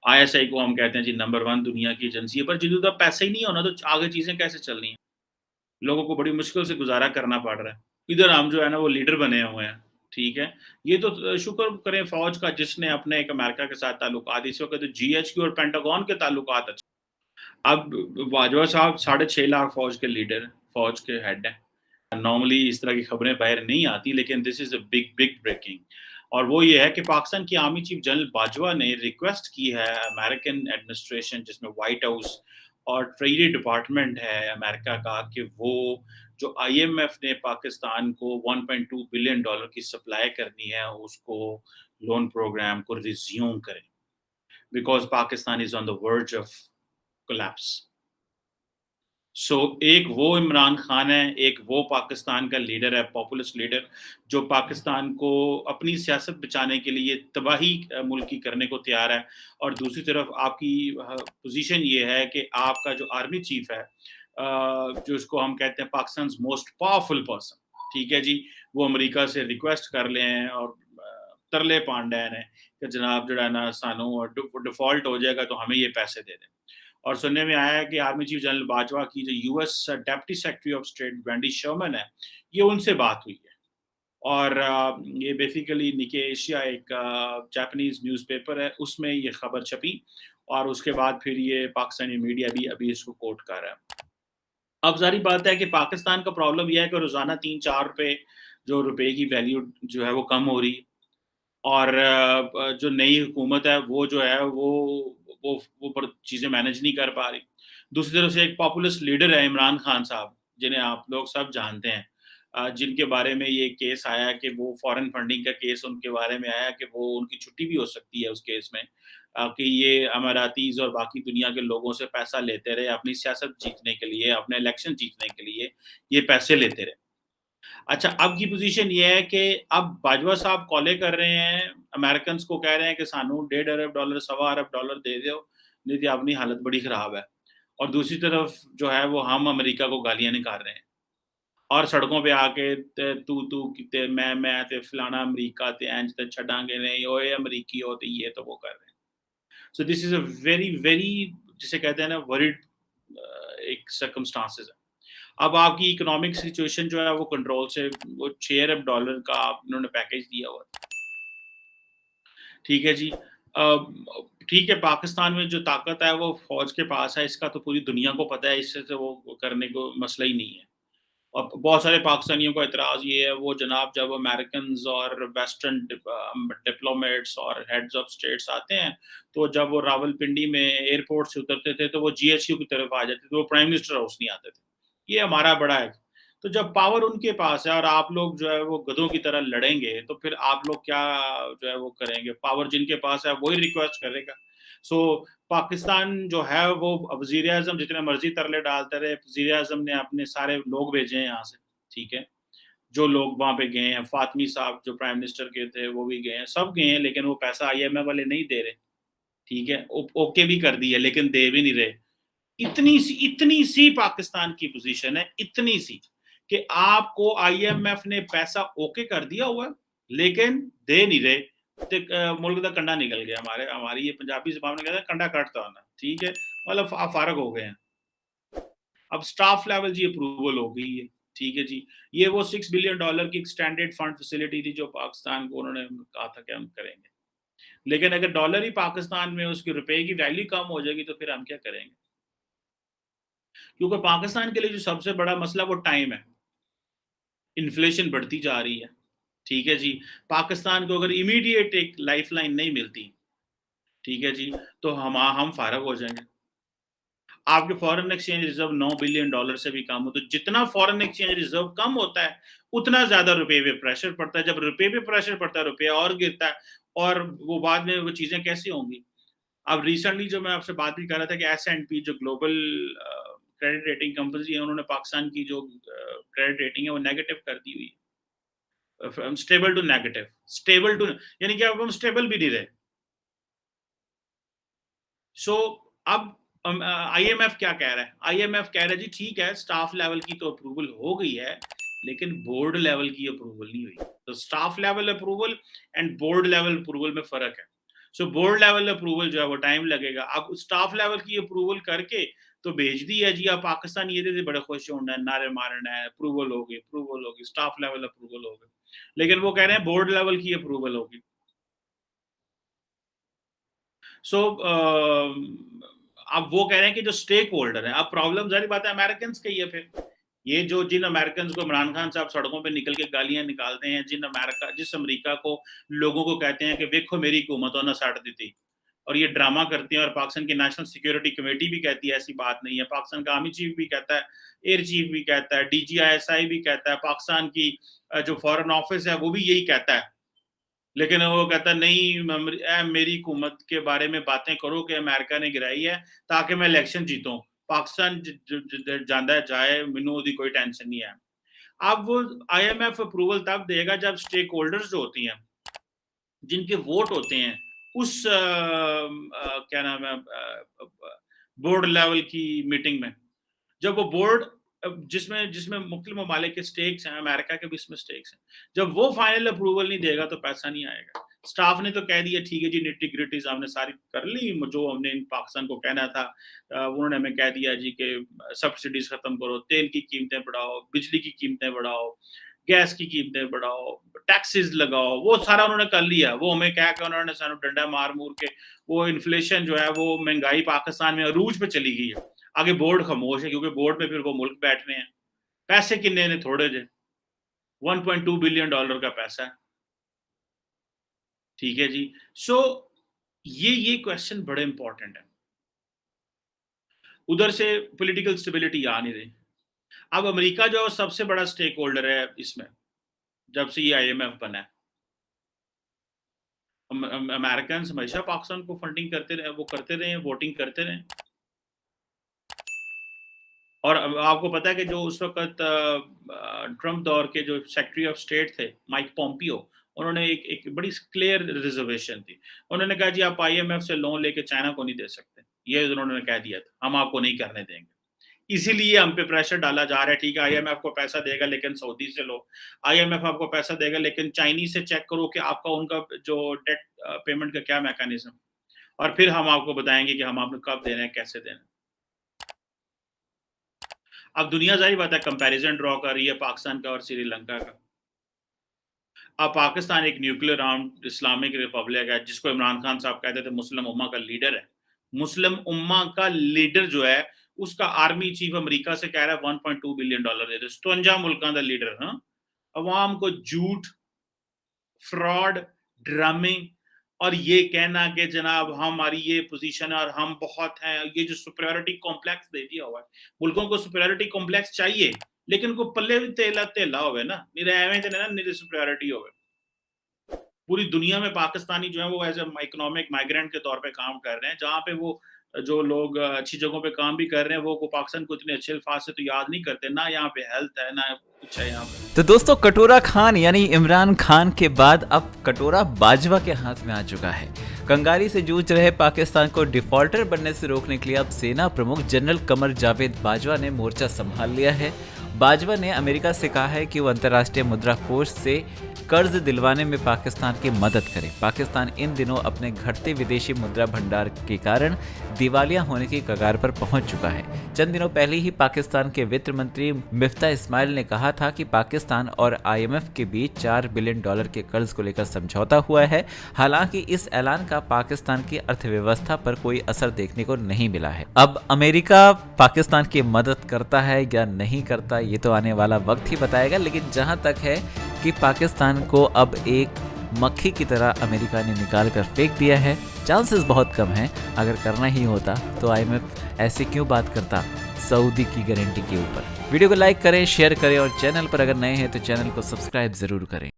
ISI को हम कहते हैं जी नंबर 1 दुनिया की एजेंसी है, पर जिधर तक पैसा ही नहीं होना तो आगे चीज़ें कैसे चलनी है? लोगों को बड़ी मुश्किल से गुज़ारा करना पड़ रहा है। इधर हम जो है ना वो लीडर बने हुए हैं, ठीक है? ये तो शुक्र करें फ़ौज का जिसने अपने एक अमेरिका के साथ ताल्लुकात इस वक़्त तो जीएचक्यू और पेंटागन के ताल्लुकात अच्छे। अब बाजवा साहब 6.5 लाख फ़ौज के लीडर हैं, फ़ौज के हेड हैं। नॉर्मली इस तरह की खबरें बाहर नहीं आती लेकिन this is a big big breaking और वो ये है कि पाकिस्तान की आर्मी चीफ जनरल बाजवा ने रिक्वेस्ट की है अमेरिकन एडमिनिस्ट्रेशन जिसमें व्हाइट हाउस और ट्रेजरी डिपार्टमेंट है अमेरिका का कि वो जो आईएमएफ ने पाकिस्तान को 1.2 बिलियन डॉलर की सप्लाई करनी है उसको लोन प्रोग्राम को रिज्यूम करें because Pakistan is on the verge of collapse. एक वो इमरान खान है, एक वो पाकिस्तान का लीडर है, पॉपुलिस्ट लीडर, जो पाकिस्तान को अपनी सियासत बचाने के लिए तबाही मुल्क की करने को तैयार है और दूसरी तरफ आपकी पोज़ीशन ये है कि आपका जो आर्मी चीफ़ है जो इसको हम कहते हैं पाकिस्तान्स मोस्ट पावरफुल पर्सन, ठीक है जी? वो अमेरिका से रिक्वेस्ट कर लें और तरले पान डे ने कि जनाब ਜਿਹੜਾ ना सानू डिफ़ॉल्ट हो जाएगा तो हमें ये पैसे दे दें। और सुनने में आया है कि आर्मी चीफ जनरल बाजवा की जो US deputy secretary of state Wendy Sherman है, ये उनसे बात हुई है। और ये बेसिकली निके एशिया एक जापानीज़ न्यूज़पेपर है, उसमें ये खबर छपी और उसके बाद फिर ये पाकिस्तानी मीडिया भी अभी इसको कोट कर रहा है। अब ज़ाहिर बात है कि पाकिस्तान का प्रॉब्लम ये है कि रोज़ाना 3-4 रुपए जो रुपए की वैल्यू जो है वो कम हो रही है। और जो नई हुकूमत है वो जो है वो पर चीज़ें मैनेज नहीं कर पा रही। दूसरी तरफ से एक पॉपुलिस्ट लीडर है इमरान खान साहब, जिन्हें आप लोग सब जानते हैं। जिनके बारे में ये केस आया कि वो फॉरेन फंडिंग का केस उनके बारे में आया कि वो उनकी छुट्टी भी हो सकती है उस केस में। कि ये अमारातीज़ और बाकी दुनिया के लोगों से पैसा लेते रहे अपनी सियासत जीतने के लिए, अपने इलेक्शन जीतने के लिए, ये पैसे लेते रहे। अच्छा, अब की पोज़ीशन ये है कि अब बाजवा साहब कॉलें कर रहे हैं, अमेरिकन्स को कह रहे हैं कि सानू $1.5 अरब डॉलर, सवा अरब डॉलर दे दो, नहीं तो अपनी हालत बड़ी ख़राब है। और दूसरी तरफ जो है वो हम अमेरिका को गालियाँ निकाल रहे हैं और सड़कों पे आके तू ते मैं ते फलाना अमेरिका ते इंज ते छड्डांगे नहीं, ओए अमरीकियो ते ये तो वो कर रहे हैं। So this is a very very जिसे कहते हैं ना वरीड एक सर्कमस्टांसेस है। अब आपकी इकोनॉमिक सिचुएशन जो है वो कंट्रोल से वो 6 अरब डॉलर का उन्होंने पैकेज दिया हुआ है। ठीक है जी। ठीक है पाकिस्तान में जो ताकत है वो फ़ौज के पास है, इसका तो पूरी दुनिया को पता है, इससे तो वो करने को मसला ही नहीं है। और बहुत सारे पाकिस्तानियों का एतराज़ ये है वो जनाब जब अमेरिकन्स और वेस्टर्न डिप्लोमेट्स और हेड्स ऑफ स्टेट्स आते हैं, तो जब वो रावलपिंडी में एयरपोर्ट से उतरते थे, तो वो जीएचक्यू की तरफ आ जाते थे, वो प्राइम मिनिस्टर हाउस नहीं आते थे। ये हमारा बड़ा है। तो जब पावर उनके पास है और आप लोग जो है वो गधों की तरह लड़ेंगे, तो फिर आप लोग क्या जो है वो करेंगे? पावर जिनके पास है वही रिक्वेस्ट करेगा। सो पाकिस्तान जो है वो वज़ीर-ए-आज़म जितने मर्ज़ी तरले डालते रहे, वज़ीर-ए-आज़म ने अपने सारे लोग भेजे हैं यहाँ से, ठीक है? जो लोग वहाँ पे गए हैं, फ़ातमी साहब जो प्राइम मिनिस्टर के थे वो भी गए हैं, सब गए हैं लेकिन वो पैसा आईएमएफ वाले नहीं दे रहे, ठीक है? ओके भी कर दी है लेकिन दे भी नहीं रहे। इतनी सी पाकिस्तान की पोज़ीशन है, इतनी सी कि आपको आईएमएफ ने पैसा ओके कर दिया हुआ है, लेकिन दे नहीं रहे। मुल्क दा कंडा निकल गया हमारी ये पंजाबी ज़बान में कहते हैं कंडा कटता होना, ठीक है? मतलब फारग हो गए हैं। अब स्टाफ लेवल जी अप्रूवल हो गई है, ठीक है जी। ये वो $6 बिलियन डॉलर की एक्सटेंडेड फंड फैसिलिटी थी जो पाकिस्तान को उन्होंने कहा था कि हम करेंगे। लेकिन अगर डॉलर ही पाकिस्तान में उसके रुपए की वैल्यू कम हो जाएगी तो फिर हम क्या करेंगे? क्योंकि पाकिस्तान के लिए जो सबसे बड़ा मसला वो टाइम है। इन्फ्लेशन बढ़ती जा रही है, ठीक है जी। पाकिस्तान को अगर इमीडिएट एक लाइफ़लाइन नहीं मिलती, ठीक है जी, तो हम फ़ारग हो जाएँगे। आपके foreign exchange reserve $9 billion dollar से भी कम हो, तो जितना फॉरेन एक्सचेंज रिज़र्व कम होता है, उतना ज़्यादा रुपए पे प्रेशर पड़ता है। जब रुपए पे प्रेशर पड़ता है, रुपया और गिरता है और वो बाद में वो चीज़ें कैसे होंगी? अब रिसेंटली जो मैं आपसे बात भी कर रहा था कि एस-एंड-पी जो ग्लोबल क्रेडिट रेटिंग कंपनी है, उन्होंने पाकिस्तान की जो क्रेडिट रेटिंग है, वो नेगेटिव कर दी हुई है। From stable to negative, stable to यानी कि अब हम स्टेबल भी नहीं रहे। सो अब आईएमएफ क्या कह रहा है? आईएमएफ कह रहा है जी ठीक है, स्टाफ लेवल की तो अप्रूवल हो गई है, लेकिन बोर्ड लेवल की अप्रूवल नहीं हुई। तो staff level approval and board level approval में फ़र्क है। सो बोर्ड लेवल अप्रूवल जो है वो टाइम लगेगा। अब स्टाफ लेवल की अप्रूवल करके तो भेज दी है जी, आप पाकिस्तान ये दे बड़े खुश होना है, नारे मारना है, अप्रूवल होगी, स्टाफ लेवल अप्रूवल होगी। लेकिन वो कह रहे हैं बोर्ड लेवल की अप्रूवल होगी। सो अब वो कह रहे हैं कि जो स्टेक होल्डर है, अब प्रॉब्लम ज़ाहिर बात है अमेरिकन का ही है फिर। ये जो जिन अमेरिकन को इमरान खान साहब सड़कों पे निकल के गालियाँ निकालते हैं, जिस अमेरिका को लोगों को कहते हैं कि देखो मेरी हुकूमत ना साड़ दी थी, और ये ड्रामा करते हैं, और पाकिस्तान की नेशनल सिक्योरिटी कमेटी भी कहती है ऐसी बात नहीं है, पाकिस्तान का आर्मी चीफ भी कहता है, एयर चीफ भी कहता है, DGISI भी कहता है, पाकिस्तान की जो फॉरेन ऑफिस है वो भी यही कहता है। लेकिन वो कहता नहीं, मेरी हुकूमत के बारे में बातें करो कि अमेरिका ने गिराई है ताकि मैं इलेक्शन जीतूं, पाकिस्तान जांदा जाए, मैनू ओदी कोई टेंशन नहीं है। अब वो IMF अप्रूवल तब देगा जब स्टेक होल्डर्स जो होती हैं, जिनके वोट होते हैं उस क्या नाम है बोर्ड लेवल की मीटिंग में, जब वो बोर्ड जिसमें जिसमें मुख्तलिफ ममालिक के स्टेक्स हैं, अमेरिका के भी इसमें स्टेक्स हैं, जब वो फाइनल अप्रूवल नहीं देगा तो पैसा नहीं आएगा। स्टाफ ने तो कह दिया ठीक है जी, निटी-ग्रिटीज़ हमने सारी कर ली, जो हमने पाकिस्तान को कहना था। उन्होंने हमें कह दिया जी कि सब्सिडीज़ खत्म करो, तेल की कीमतें बढ़ाओ, बिजली की कीमतें बढ़ाओ, गैस की कीमतें बढ़ाओ, टैक्सेस लगाओ, वो सारा उन्होंने कर लिया। वो हमें कह के उन्होंने सानू डंडा मार-मूर के, वो इन्फ्लेशन जो है, वो महँगाई पाकिस्तान में अरूज पे चली गई है। आगे बोर्ड खामोश है क्योंकि बोर्ड में फिर वो मुल्क बैठ रहे हैं। पैसे किन्ने ने थोड़े जे, $1.2 बिलियन का पैसा है। ठीक है जी। सो ये क्वेश्चन बड़े इंपॉर्टेंट है। उधर से पॉलिटिकल स्टेबिलिटी आ नहीं रही। अब अमेरिका जो सबसे बड़ा स्टेक होल्डर है इसमें, जब से ये IMF बना है। अमेरिकन हमेशा पाकिस्तान को फंडिंग करते रहे, वो करते रहे, वोटिंग करते रहे। और आपको पता है कि जो उस वक़्त ट्रम्प दौर के जो सेक्रेटरी ऑफ स्टेट थे, माइक पोम्पियो, उन्होंने एक बड़ी क्लियर रिज़र्वेशन थी। उन्होंने कहा जी आप IMF से लोन लेके चाइना को नहीं दे सकते। ये उन्होंने कह दिया था, हम आपको नहीं करने देंगे। इसीलिए हम पे प्रेशर डाला जा रहा है, ठीक है IMF को पैसा देगा लेकिन सऊदी से लो। IMF आपको पैसा देगा लेकिन चाइनीज़ से चेक करो कि आपका उनका जो डेट पेमेंट का क्या मैकेनिज़्म, और फिर हम आपको बताएँगे कि हम आपको कब देना है, कैसे देना है। अब दुनिया ज़ाहिर बात है कंपैरिज़न ड्रॉ कर रही है पाकिस्तान का और श्रीलंका का। अब पाकिस्तान एक न्यूक्लियर आर्म्ड इस्लामिक रिपब्लिक है, जिसको इमरान खान साहब कहते थे मुस्लिम उम्मा का लीडर है। मुस्लिम उम्मा का लीडर जो है, उसका आर्मी चीफ अमेरिका से कह रहा है $1.2 बिलियन दे दो। 57 मुल्कां दा लीडर, हाँ? अवाम को झूठ, फ्रॉड, ड्रामे और ये कहना कि जनाब हमारी ये पोजीशन है और हम बहुत हैं, ये जो सुपीरियॉरिटी कॉम्प्लेक्स दे दिया हुआ है। मुल्कों को सुपीरियॉरिटी कॉम्प्लेक्स चाहिए, लेकिन को पल्ले भी तेला होवे ना, निरे एवें ते ना निरे सुपीरियॉरिटी होवे। पूरी दुनिया में पाकिस्तानी जो है वो एज़ अ इकोनॉमिक माइग्रेंट के तौर पे काम कर रहे हैं, जहाँ पे वो जो लोग अच्छी जगहों पे काम भी कर रहे हैं, वो पाकिस्तान को इतने अच्छे अल्फाज से तो याद नहीं करते, ना यहाँ पे हेल्थ है, ना कुछ है यहाँ पे। तो दोस्तों, कटोरा खान यानी इमरान खान के बाद अब कटोरा बाजवा के हाथ में आ चुका है। कंगाली से जूझ रहे पाकिस्तान को डिफॉल्टर बनने से रोकने के लिए अब सेना प्रमुख जनरल कमर जावेद बाजवा ने मोर्चा संभाल लिया है। बाजवा ने अमेरिका से कहा है कि वो अंतर्राष्ट्रीय मुद्रा कोष से कर्ज दिलवाने में पाकिस्तान की मदद करे। पाकिस्तान इन दिनों अपने घटते विदेशी मुद्रा भंडार के कारण दिवालिया होने की कगार पर पहुंच चुका है। चंद दिनों पहले ही पाकिस्तान के वित्त मंत्री मिफ्ता इस्माइल ने कहा था कि पाकिस्तान और IMF के बीच $4 बिलियन के कर्ज को लेकर समझौता हुआ है। हालांकि इस ऐलान का पाकिस्तान की अर्थव्यवस्था पर कोई असर देखने को नहीं मिला है। अब अमेरिका पाकिस्तान की मदद करता है या नहीं करता, ये तो आने वाला वक्त ही बताएगा। लेकिन जहां तक है कि पाकिस्तान को अब एक मक्खी की तरह अमेरिका ने निकाल कर फेंक दिया है, चांसेस बहुत कम हैं। अगर करना ही होता तो IMF ऐसे क्यों बात करता सऊदी की गारंटी के ऊपर। वीडियो को लाइक करें, शेयर करें और चैनल पर अगर नए हैं तो चैनल को सब्सक्राइब जरूर करें।